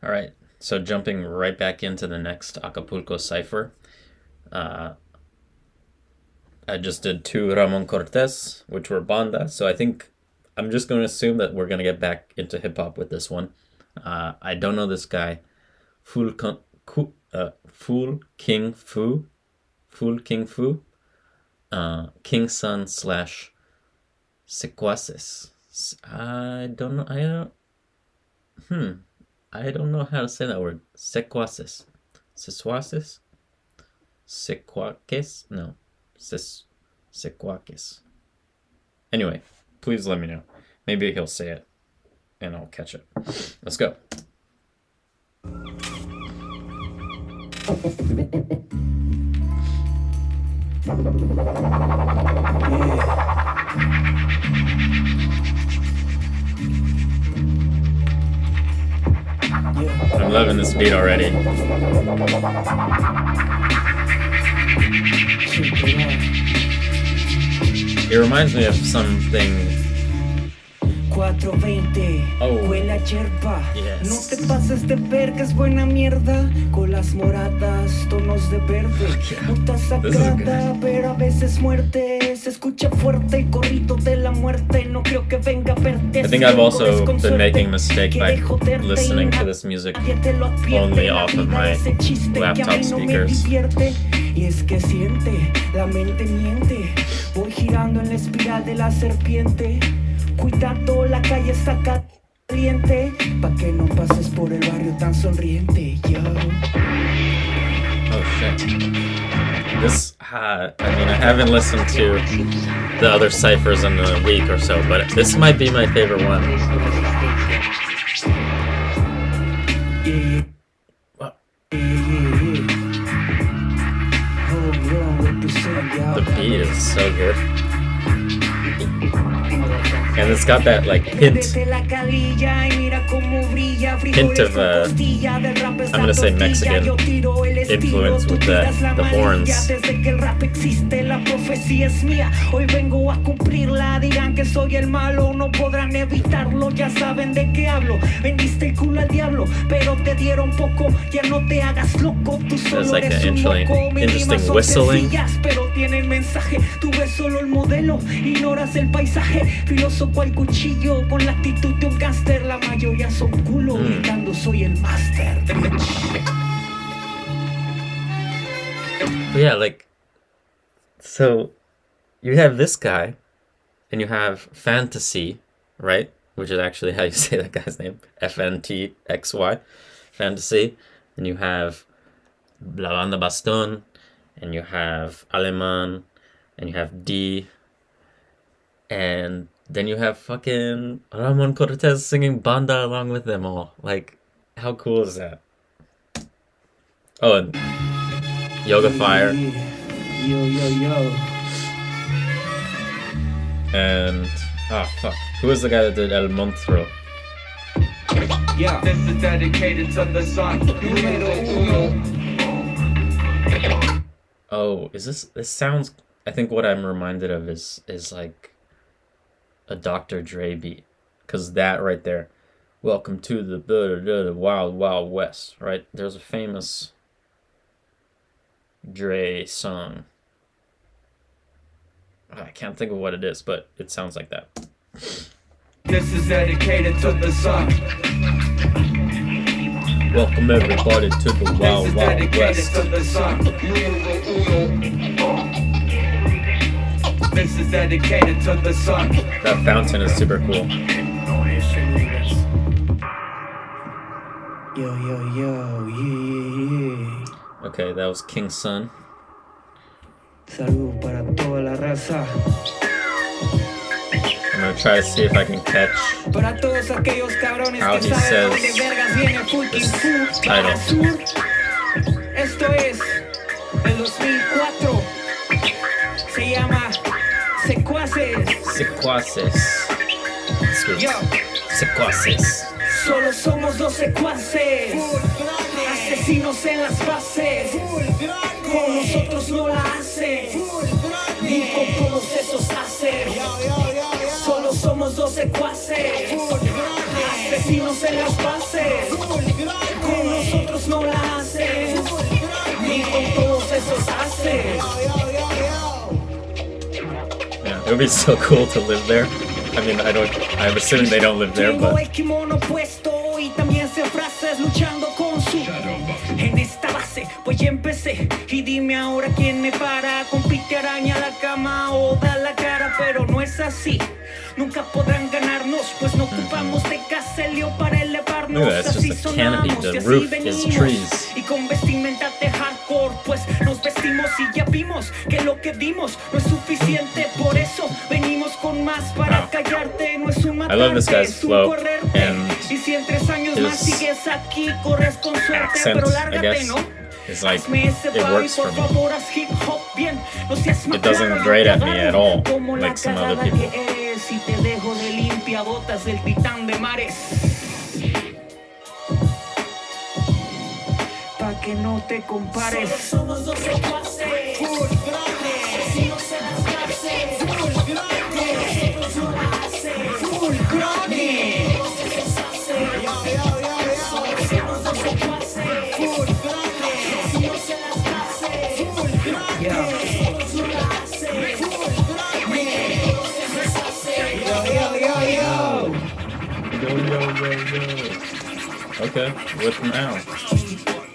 Alright, so jumping right back into the next Acapulco Cypher. I just did 2 Ramon Cortez, which were Banda, so I think I'm just going to assume that we're going to get back into hip-hop with this one. I don't know this guy. Phul King Fu. King Son / Secuaces. I don't know how to say that word. Secuaces. Secuaces? Secuaces? No. Secuaces. Anyway, please let me know. Maybe he'll say it and I'll catch it. Let's go. I'm loving this beat already. It reminds me of something. 420, huele a yerba. Yes. No te pases de verga, es buena mierda. Con las moradas, tonos de verde. Puta sagrada, pero a veces muerte. Se escucha fuerte el corrido de la muerte. No creo que venga a verte. I think I've also been making a mistake by listening to this music only off of my laptop speakers. Y es que siente, la mente miente. Voy girando en la espiral de la serpiente. Cuidado, la calle está caliente. Pa' que no pases por el barrio tan sonriente, yo. Oh shit. This, I mean, I haven't listened to the other ciphers in a week or so, but this might be my favorite one. Wow. The beat is so good. And it's got that like hint of I'm gonna say Mexican influence with the horns. Hoy vengo a cumplirla, dirán que soy el malo, no podrán evitarlo, ya saben de qué hablo. Vendiste el culo al diablo, pero te dieron poco, ya no te hagas loco, tú solo eres un loco. Mi rimas son sencillas, pero tienen mensaje, tú ves solo el modelo, ignoras el paisaje, filoso cual cuchillo, con la actitud de un gángster, la mayoría son culo, gritando soy el máster. Yeah, like, so you have this guy, and you have Fantasy, right? Which is actually how you say that guy's name, FNTXY, Fantasy. And you have La Banda Baston, and you have Aleman, and you have D, and then you have fucking Ramon Cortez singing Banda along with them all. Like, how cool is that? Oh, and Yoga Fire. Yo. And, oh fuck, who was the guy that did El Monstro? Yeah, this is dedicated to the sun. Oh, is this sounds, I think what I'm reminded of is like a Dr. Dre beat. Cause that right there, welcome to the wild, wild west, right? There's a famous Dre song. I can't think of what it is, but it sounds like that. This is dedicated to the sun. Welcome everybody to the wild, wild west. To the sun. This is dedicated to the sun. That fountain is super cool. Yo, yeah. Okay, that was King's Son. Salud para toda la raza. I'm gonna try to see if I can catch Para todos aquellos cabrones how que he saben says dónde vergas viene fucking Phul, title. Sur. Esto es el 2004. Se llama Secuaces. Secuaces. Yo. Secuaces. Solo somos dos secuaces, asesinos en las bases. Con nosotros no la hacen, ni con todos esos hacen. Solo somos dos secuaces, asesinos en las bases. would be so cool to live there. I mean, I'm assuming they don't live there, Tengo but el kimono puesto y también sé frases luchando con su en esta base, pues ya empecé. Y dime ahora quién me para. Compite araña la cama o da la cara, pero no es así. Nunca podrán ganarnos, pues no ocupamos de caselio para elevarnos. Look at that, it's Así just a canopy. sonamos The y así roof is venimos. trees. Y con vestimenta de hardcore, pues nos vestimos y ya vimos que lo que dimos no es suficiente. Por eso venimos con más para Wow. callarte. No es un I love this matarte, guy's es un flow correrte. and Y si en 3 años más his sigues aquí, corres con suerte, accent, pero I lárgate, guess. ¿no? It's like, Hazme ese it party, works por for me. favor, haz hip hop bien. No seas It doesn't macabro, grate yo at te me agarro at all, como la like some other cagada people. que eres y te dejo de limpia botas del titán de mares. Pa' que no te compares. Solo somos dos secuaces. Full grande. Si no se las hace. Full grande. Nosotros no la hace. Full grande. Solo somos dos secuaces. Full grande. Si no se las hace. Full grande. Nosotros no la hace. Full grande. No se las hace. Okay, what now?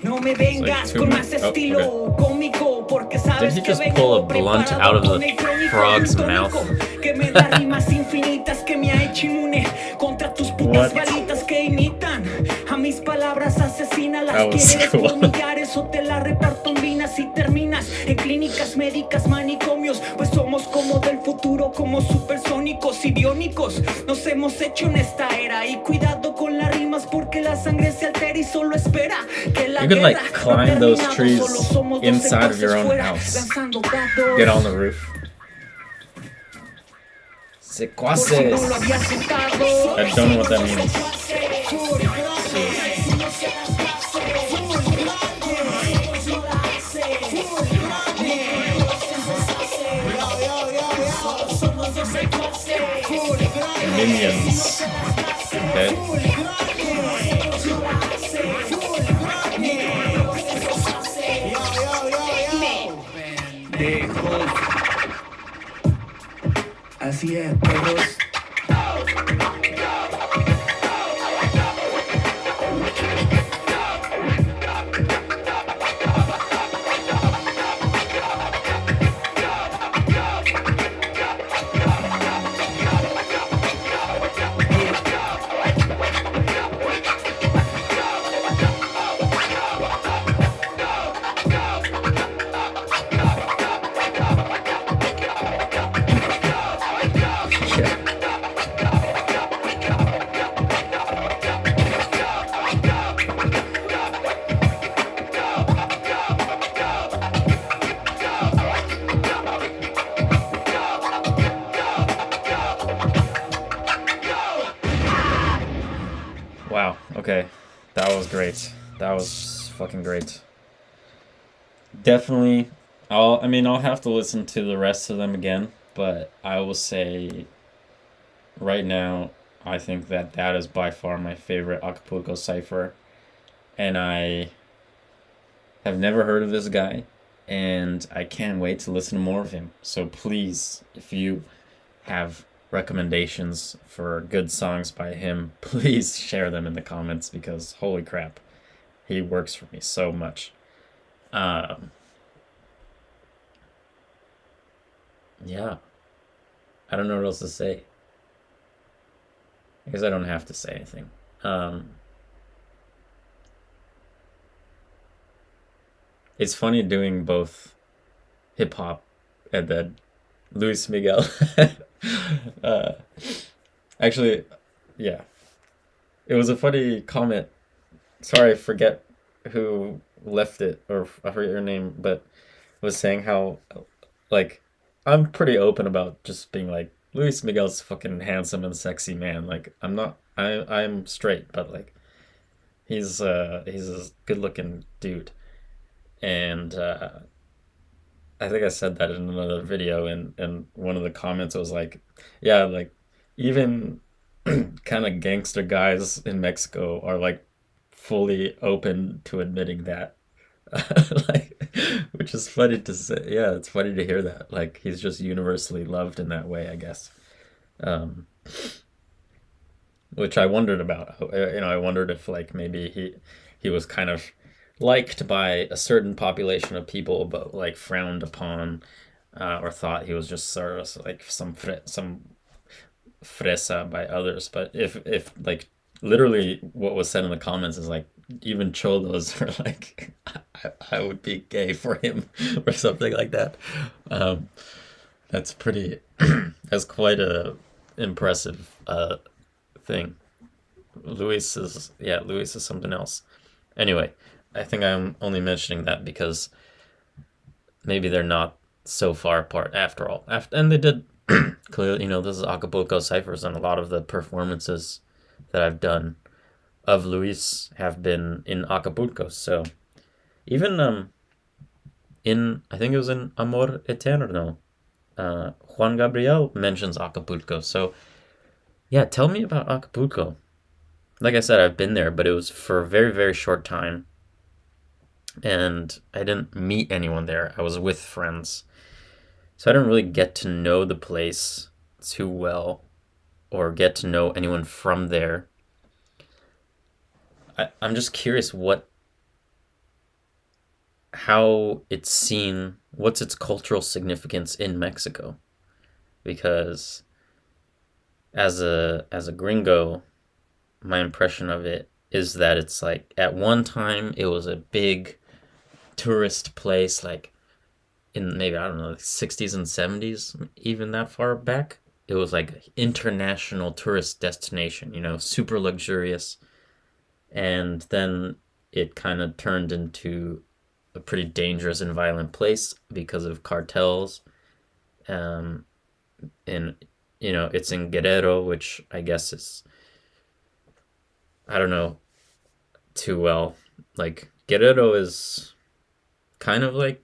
No me vengas two con more? más Oh, estilo cómico, porque sabes Did he que just vengo pull a blunt preparado out of con the el crónico frog's y un mouth? tónico que me da rimas infinitas que me ha hecho inmune contra tus putas What? balitas que imitan a mis palabras asesinas. Las That was quieres cool. por millares o te las reparto en vinas y terminas en clínicas médicas, manicomios, pues somos como del futuro, como supersónicos y biónicos. Nos hemos hecho en esta era y cuidado con las rimas porque la sangre se altera y solo espera que la You can, like, guerra no climb ha those terminado. trees Solo somos dos inside of your secuaces own fuera, house. lanzando dados. Get on the roof. Por si no lo Secuaces. habías notado. I don't know what that means. Minions. Okay. Así es, perros. Wow, okay. That was great. That was fucking great. Definitely, I'll have to listen to the rest of them again, but I will say right now, I think that is by far my favorite Acapulco Cypher, and I have never heard of this guy, and I can't wait to listen to more of him. So please, if you have recommendations for good songs by him, please share them in the comments because holy crap, he works for me so much. Yeah, I don't know what else to say. I guess I don't have to say anything. It's funny doing both hip hop and then Luis Miguel. Actually, yeah, it was a funny comment. Sorry, I forget who left it or I forget your name, but was saying how like I'm pretty open about just being like Luis Miguel's fucking handsome and sexy man. Like I'm straight, but like he's a good looking dude. And I think I said that in another video, and one of the comments was like, yeah, like even kind of gangster guys in Mexico are like fully open to admitting that like, which is funny to say. Yeah, it's funny to hear that. Like, he's just universally loved in that way, I guess. Um, which I wondered about. I wondered if like maybe he was kind of liked by a certain population of people, but like frowned upon, or thought he was just sort of like some fresa by others. But if like literally what was said in the comments is like even cholos are like I would be gay for him or something like that. Um, that's pretty. That's quite a impressive thing. Luis is something else. Anyway, I think I'm only mentioning that because maybe they're not so far apart after all. And they did clearly, this is Acapulco Cyphers, and a lot of the performances that I've done of Luis have been in Acapulco. So even I think it was in Amor Eterno, Juan Gabriel mentions Acapulco. So yeah, tell me about Acapulco. Like I said, I've been there, but it was for a very, very short time. And I didn't meet anyone there. I was with friends. So I didn't really get to know the place too well or get to know anyone from there. I'm just curious how it's seen, what's its cultural significance in Mexico? Because as a gringo, my impression of it is that it's like at one time it was a big tourist place, like in maybe, I don't know, the 60s and 70s, even that far back. It was like international tourist destination, super luxurious. And then it kind of turned into a pretty dangerous and violent place because of cartels. And it's in Guerrero, which I guess is, I don't know too well. Like, Guerrero is kind of like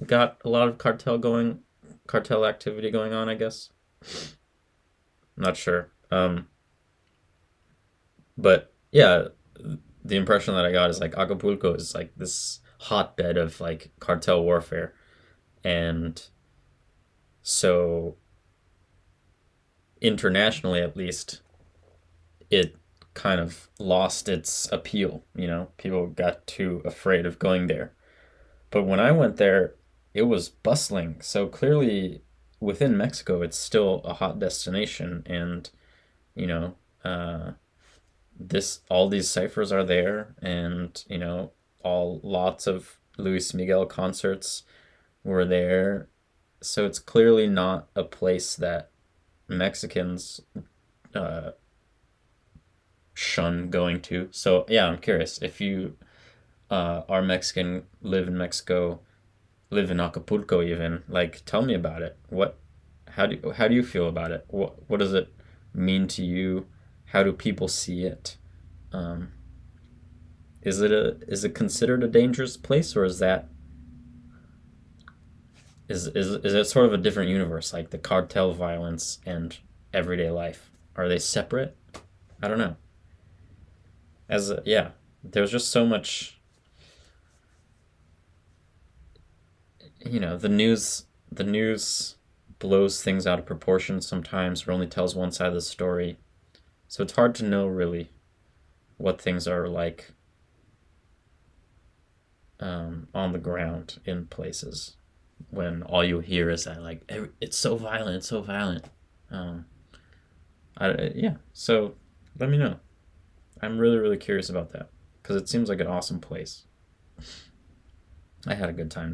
got a lot of cartel activity going on, I guess. Not sure. But yeah, the impression that I got is like Acapulco is like this hotbed of like cartel warfare. And so internationally, at least, it kind of lost its appeal. People got too afraid of going there. But when I went there, it was bustling. So clearly within Mexico, it's still a hot destination. And, all these ciphers are there, and, lots of Luis Miguel concerts were there. So it's clearly not a place that Mexicans shun going to. So yeah, I'm curious if you are Mexican, live in Mexico, live in Acapulco even, like, tell me about it. How do you feel about it? What does it mean to you? How do people see it? Is it considered a dangerous place, or is it sort of a different universe, like the cartel violence and everyday life? Are they separate? I don't know. There's just so much. The news blows things out of proportion sometimes, or only tells one side of the story. So it's hard to know really what things are like on the ground in places when all you hear is that like it's so violent, it's so violent. So let me know. I'm really, really curious about that because it seems like an awesome place. I had a good time.